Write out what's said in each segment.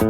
Hi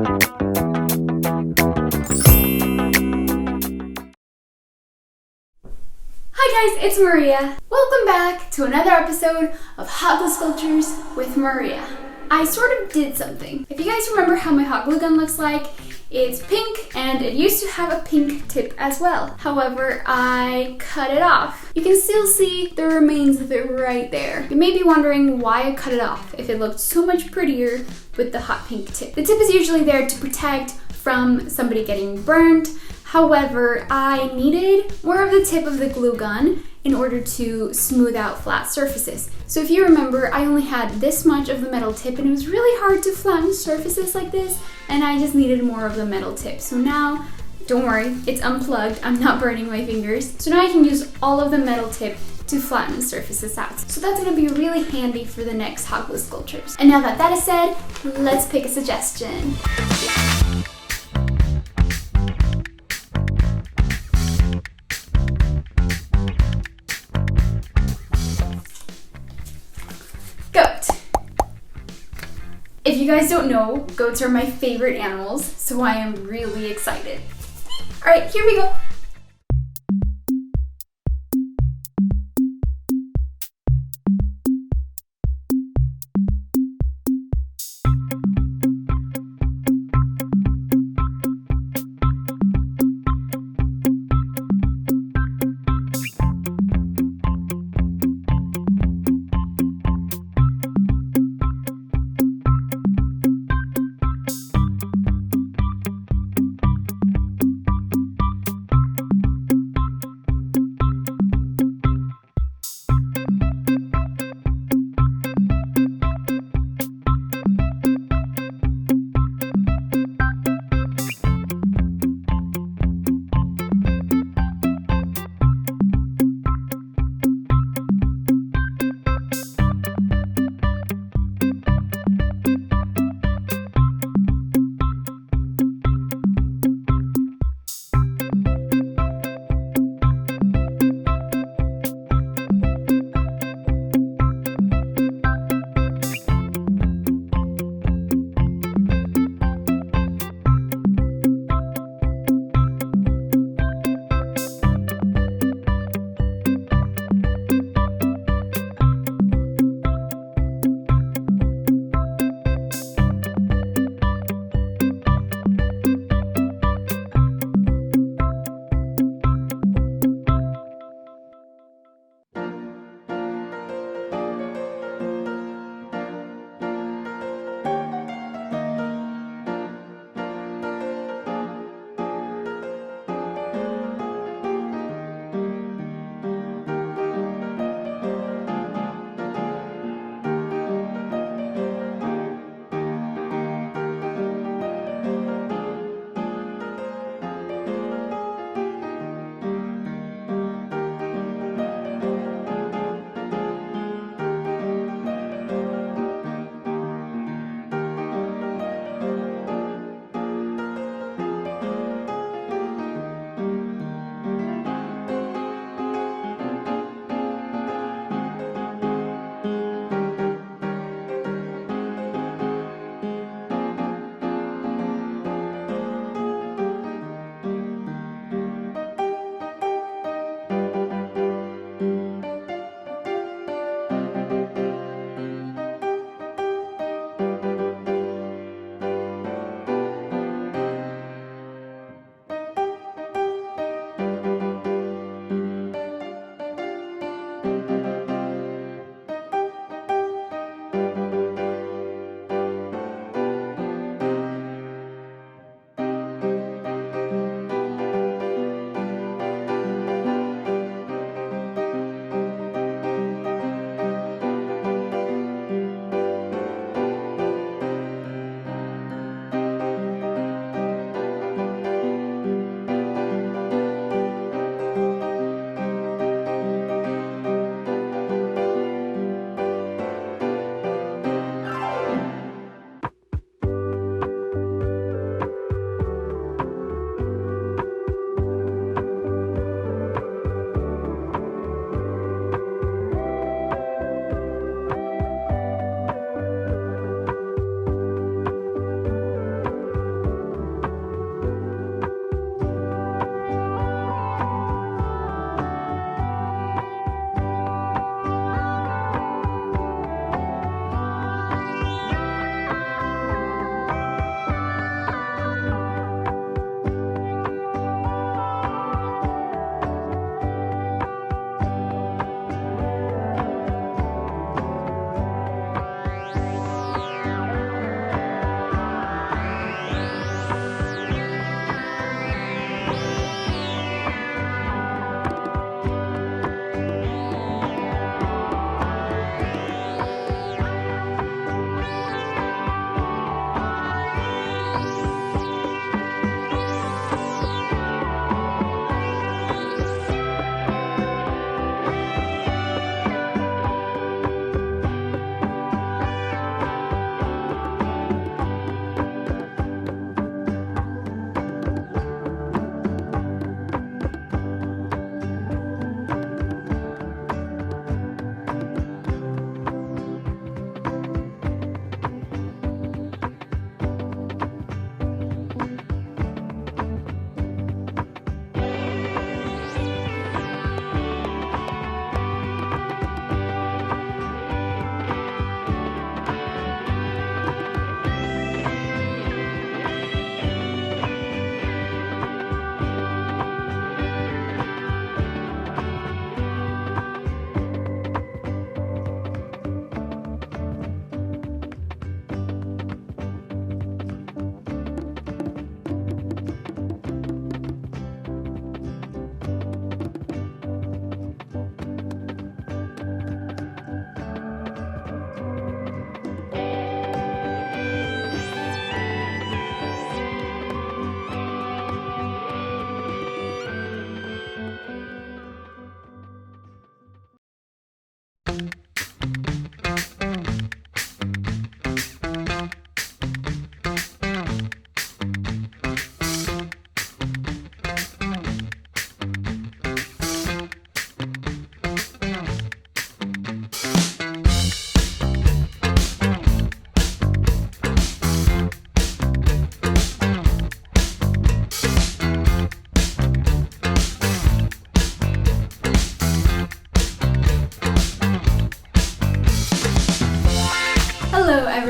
guys, it's Maria. Welcome back to another episode of Hot Glue Sculptures with Maria. I sort of did something. If you guys remember how my hot glue gun looks like, it's pink and it used to have a pink tip as well. However, I cut it off. You can still see the remains of it right there. You may be wondering why I cut it off if it looked so much prettier with the hot pink tip. The tip is usually there to protect from somebody getting burned. However, I needed more of the tip of the glue gun in order to smooth out flat surfaces. So if you remember, I only had this much of the metal tip and it was really hard to flatten surfaces like this, and I just needed more of the metal tip. So now, don't worry, it's unplugged, I'm not burning my fingers. So now I can use all of the metal tip to flatten surfaces out. So that's gonna be really handy for the next hot glue sculptures. And now that that is said, let's pick a suggestion. Goat. If you guys don't know, goats are my favorite animals, so I am really excited. All right, here we go.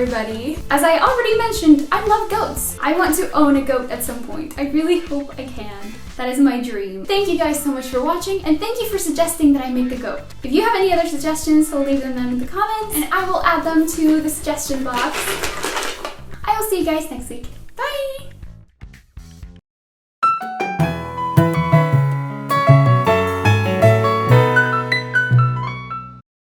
everybody. As I already mentioned, I love goats. I want to own a goat at some point. I really hope I can. That is my dream. Thank you guys so much for watching, and thank you for suggesting that I make the goat. If you have any other suggestions, leave them down in the comments, and I will add them to the suggestion box. I will see you guys next week. Bye!